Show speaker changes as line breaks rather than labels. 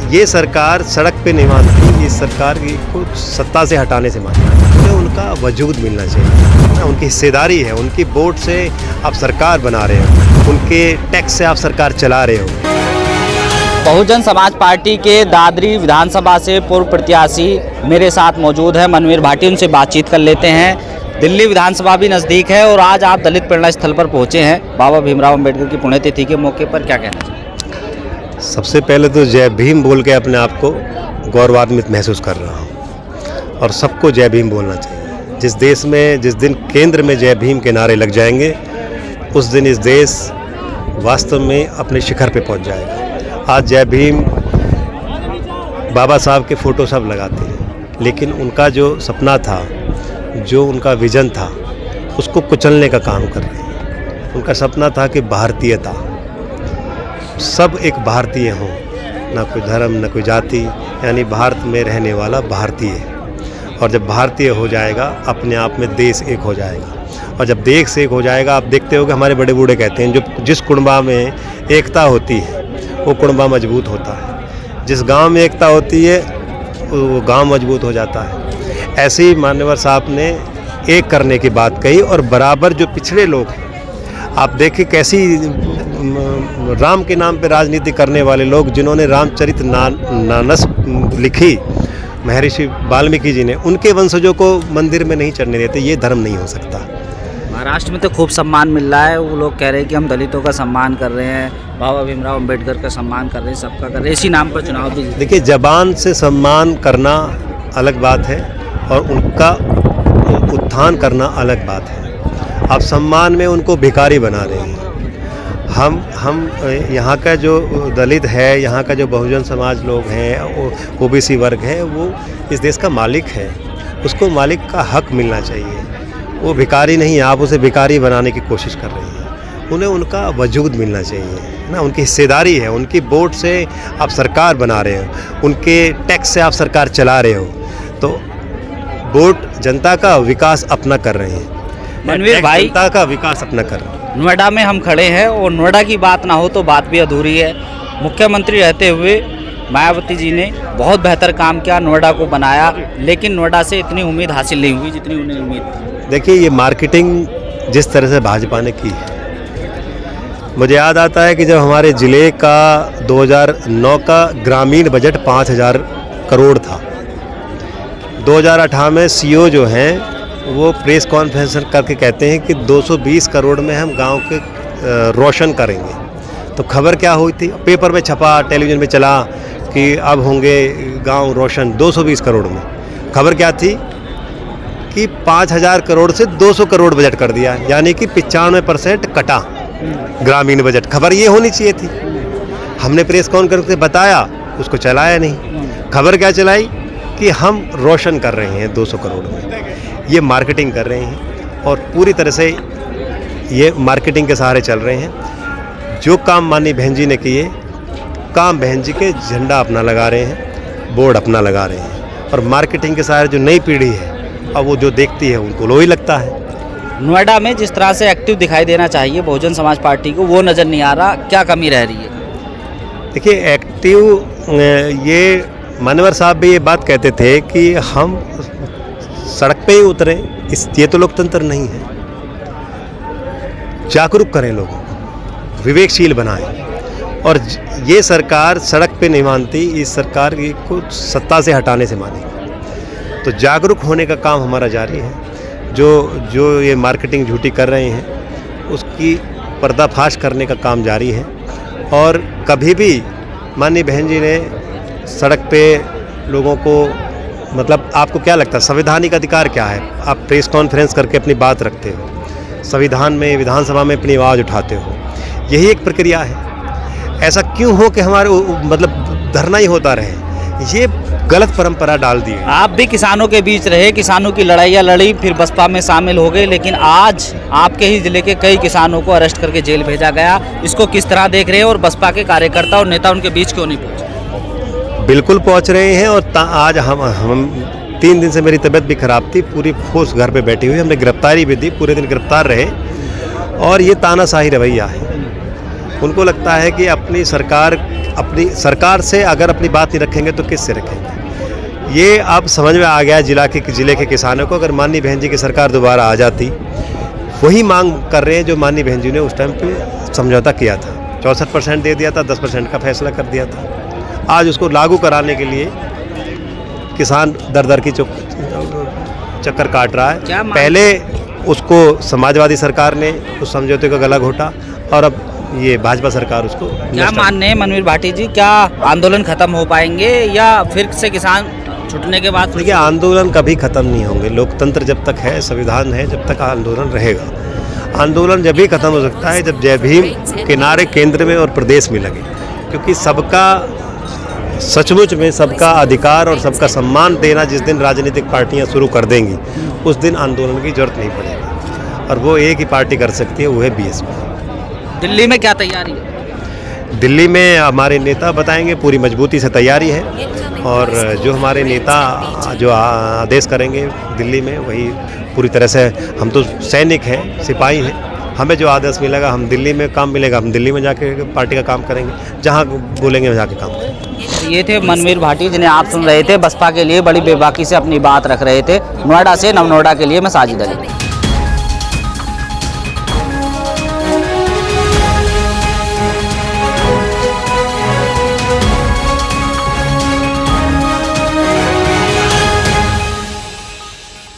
ये सरकार सड़क पे नहीं मानती, इस सरकार को सत्ता से हटाने से मानती है। उन्हें उनका वजूद मिलना चाहिए, उनकी हिस्सेदारी है, उनकी वोट से आप सरकार बना रहे हो, उनके टैक्स से आप सरकार चला रहे हो।
बहुजन समाज पार्टी के दादरी विधानसभा से पूर्व प्रत्याशी मेरे साथ मौजूद है मनवीर भाटी, उनसे बातचीत कर लेते हैं। दिल्ली विधानसभा भी नज़दीक है और आज आप दलित प्रेरणा स्थल पर पहुंचे हैं। बाबा भीमराव अंबेडकर की पुण्यतिथि के मौके पर क्या कहना चाहिए?
सबसे पहले तो जय भीम बोल के अपने आप को गौरवान्वित महसूस कर रहा हूँ और सबको जय भीम बोलना चाहिए। जिस देश में जिस दिन केंद्र में जय भीम के नारे लग जाएंगे, उस दिन इस देश वास्तव में अपने शिखर पे पहुँच जाएगा। आज जय भीम बाबा साहब के फ़ोटो सब लगाते हैं, लेकिन उनका जो सपना था, जो उनका विज़न था, उसको कुचलने का काम कर रहे हैं। उनका सपना था कि भारतीयता, सब एक भारतीय हों, ना कोई धर्म ना कोई जाति, यानी भारत में रहने वाला भारतीय है। और जब भारतीय हो जाएगा, अपने आप में देश एक हो जाएगा। और जब देश एक हो जाएगा, आप देखते हो कि हमारे बड़े बूढ़े कहते हैं, जो जिस कुनबा में एकता होती है वो कुनबा मजबूत होता है, जिस गांव में एकता होती है वो गांव मजबूत हो जाता है। ऐसे ही मान्यवर साहब ने एक करने की बात कही और बराबर जो पिछड़े लोग हैं, आप देखिए कैसी राम के नाम पे राजनीति करने वाले लोग, जिन्होंने रामचरित मानस लिखी महर्षि वाल्मीकि जी ने, उनके वंशजों को मंदिर में नहीं चढ़ने देते। ये धर्म नहीं हो सकता।
महाराष्ट्र में तो खूब सम्मान मिल रहा है, वो लोग कह रहे हैं कि हम दलितों का सम्मान कर रहे हैं, बाबा भीमराव अंबेडकर का सम्मान कर रहे हैं, सबका कर रहे हैं, इसी नाम पर चुनाव भी। देखिए,
जबान से सम्मान करना अलग बात है और उनका उत्थान करना अलग बात है। आप सम्मान में उनको भिखारी बना रहे हैं। हम यहाँ का जो दलित है, यहाँ का जो बहुजन समाज लोग हैं, ओबीसी वर्ग है, वो इस देश का मालिक है। उसको मालिक का हक मिलना चाहिए। वो भिखारी नहीं, आप उसे भिखारी बनाने की कोशिश कर रहे हैं। उन्हें उनका वजूद मिलना चाहिए ना, उनकी हिस्सेदारी है, उनकी वोट से आप सरकार बना रहे हो, उनके टैक्स से आप सरकार चला रहे हो। तो वोट जनता का, विकास अपना कर रहे हैं।
मनवीर भाई,
जनता का विकास अपना कर रहे हैं।
नोएडा में हम खड़े हैं और नोएडा की बात ना हो तो बात भी अधूरी है। मुख्यमंत्री रहते हुए मायावती जी ने बहुत बेहतर काम किया, नोएडा को बनाया, लेकिन नोएडा से इतनी उम्मीद हासिल नहीं हुई जितनी उन्हें उम्मीद थी।
देखिए, ये मार्केटिंग जिस तरह से भाजपा ने की है, मुझे याद आता है कि जब हमारे ज़िले का 2009 का ग्रामीण बजट 5000 करोड़ था, 2018 में सीओ जो हैं वो प्रेस कॉन्फ्रेंस करके कहते हैं कि 220 करोड़ में हम गांव के रोशन करेंगे। तो खबर क्या हुई थी? पेपर में छपा, टेलीविज़न में चला कि अब होंगे गांव रोशन 220 करोड़ में। खबर क्या थी कि 5000 करोड़ से 200 करोड़ बजट कर दिया, यानी कि 95% कटा ग्रामीण बजट। खबर ये होनी चाहिए थी। हमने प्रेस कॉन्फ्रेंस से बताया, उसको चलाया नहीं। खबर क्या चलाई कि हम रोशन कर रहे हैं 200 करोड़ में। ये मार्केटिंग कर रहे हैं और पूरी तरह से ये मार्केटिंग के सहारे चल रहे हैं। जो काम माननीय बहन जी ने किए, काम बहन जी के झंडा अपना लगा रहे हैं, बोर्ड अपना लगा रहे हैं, और मार्केटिंग के सहारे जो नई पीढ़ी है, अब वो जो देखती है उनको लो ही लगता है।
नोएडा में जिस तरह से एक्टिव दिखाई देना चाहिए बहुजन समाज पार्टी को, वो नज़र नहीं आ रहा। क्या कमी रह रही है? देखिए,
एक्टिव, ये मानवर साहब भी ये बात कहते थे कि हम सड़क पे ही उतरे, ये तो लोकतंत्र नहीं है। जागरूक करें लोगों को, विवेकशील बनाएं। और ये सरकार सड़क पे नहीं मानती, इस सरकार को सत्ता से हटाने से मानेगी। तो जागरूक होने का काम हमारा जारी है। जो ये मार्केटिंग झूठी कर रहे हैं, उसकी पर्दाफाश करने का काम जारी है। और कभी भी माननीय बहन जी ने सड़क पे लोगों को, मतलब आपको क्या लगता है संवैधानिक अधिकार क्या है? आप प्रेस कॉन्फ्रेंस करके अपनी बात रखते हो, संविधान में, विधानसभा में अपनी आवाज़ उठाते हो, यही एक प्रक्रिया है। ऐसा क्यों हो कि हमारे मतलब धरना ही होता रहे? ये गलत परंपरा डाल दी है।
आप भी किसानों के बीच रहे, किसानों की लड़ाइयाँ लड़ी, फिर बसपा में शामिल हो गए, लेकिन आज आपके ही जिले के कई किसानों को अरेस्ट करके जेल भेजा गया। इसको किस तरह देख रहे हैं और बसपा के कार्यकर्ता और नेता उनके बीच क्यों नहीं पहुँचे?
बिल्कुल पहुंच रहे हैं। और आज हम 3 दिन से मेरी तबीयत भी ख़राब थी, पूरी फोर्स घर पे बैठी हुई, हमने गिरफ्तारी भी दी, पूरे दिन गिरफ्तार रहे। और ये तानाशाही रवैया है। उनको लगता है कि अपनी सरकार अपनी सरकार से अगर अपनी बात नहीं रखेंगे तो किससे रखेंगे। ये अब समझ में आ गया ज़िले के किसानों को। अगर माननीय बहन जी की सरकार दोबारा आ जाती, वही मांग कर रहे हैं जो माननीय बहन जी ने उस टाइम पे समझौता किया था। 64% दे दिया था, 10% का फैसला कर दिया था। आज उसको लागू कराने के लिए किसान दर दर की चक्कर काट रहा है। पहले उसको समाजवादी सरकार ने उस समझौते का गला घोटा और अब ये भाजपा सरकार उसको।
क्या मानने हैं मनवीर भाटी जी, क्या आंदोलन खत्म हो पाएंगे या फिर से किसान छुटने के बाद?
देखिए, आंदोलन कभी ख़त्म नहीं होंगे। लोकतंत्र जब तक है, संविधान है, जब तक आंदोलन रहेगा। आंदोलन जब भी ख़त्म हो सकता है जब जय भीम के नारे केंद्र में और प्रदेश में लगे, क्योंकि सबका सचमुच में सबका अधिकार और सबका सम्मान देना जिस दिन राजनीतिक पार्टियां शुरू कर देंगी, उस दिन आंदोलन की जरूरत नहीं पड़ेगी। और वो एक ही पार्टी कर सकती है, वो है बीएसपी।
दिल्ली में क्या तैयारी है?
दिल्ली में हमारे नेता बताएंगे, पूरी मजबूती से तैयारी है। और जो हमारे नेता जो आदेश करेंगे दिल्ली में, वही पूरी तरह से। हम तो सैनिक हैं, सिपाही हैं, हमें जो आदेश मिलेगा, हम दिल्ली में काम मिलेगा, हम दिल्ली में जाके पार्टी का काम करेंगे। जहाँ बोलेंगे वहाँ जाके काम करेंगे।
ये थे मनवीर भाटी, जिन्हें आप सुन रहे थे। बसपा के लिए बड़ी बेबाकी से अपनी बात रख रहे थे। नोएडा से नव नोएडा के लिए मैं साजिद अली।